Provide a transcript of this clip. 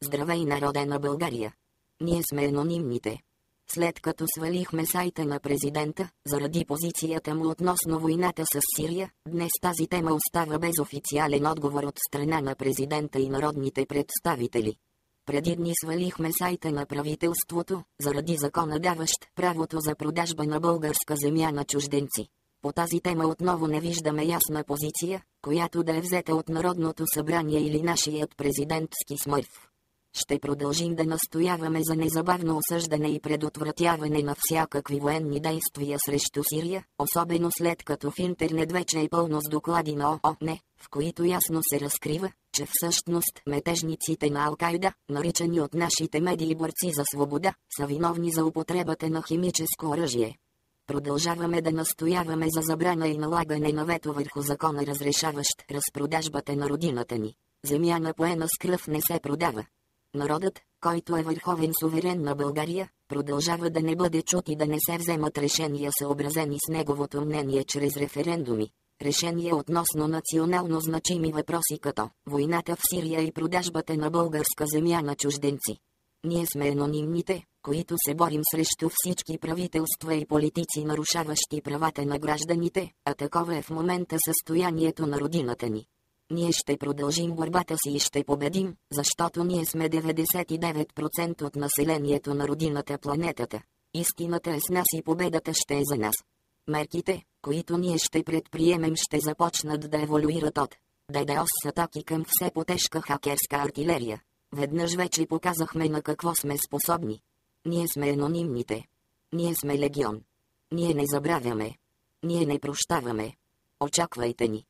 Здравей, народе на България! Ние сме анонимните. След като свалихме сайта на президента, заради позицията му относно войната с Сирия, днес тази тема остава без официален отговор от страна на президента и народните представители. Преди дни свалихме сайта на правителството, заради закона даващ правото за продажба на българска земя на чужденци. По тази тема отново не виждаме ясна позиция, която да е взета от Народното събрание или нашият президентски смърв. Ще продължим да настояваме за незабавно осъждане и предотвратяване на всякакви военни действия срещу Сирия, особено след като в интернет вече е пълно с доклади на ООН, в които ясно се разкрива, че всъщност метежниците на Ал-Кайда, наричани от нашите медии борци за свобода, са виновни за употребата на химическо оръжие. Продължаваме да настояваме за забрана и налагане на вето върху закона, разрешаващ разпродажбата на родината ни. Земя напоена с кръв не се продава. Народът, който е върховен суверен на България, продължава да не бъде чут и да не се вземат решения съобразени с неговото мнение чрез референдуми. Решения относно национално значими въпроси като войната в Сирия и продажбата на българска земя на чужденци. Ние сме анонимните, които се борим срещу всички правителства и политици, нарушаващи правата на гражданите, а такова е в момента състоянието на родината ни. Ние ще продължим борбата си и ще победим, защото ние сме 99% от населението на родината, планетата. Истината е с нас и победата ще е за нас. Мерките, които ние ще предприемем, ще започнат да еволюират от ДДОС атаки към все по-тежка хакерска артилерия. Веднъж вече показахме на какво сме способни. Ние сме анонимните. Ние сме легион. Ние не забравяме. Ние не прощаваме. Очаквайте ни.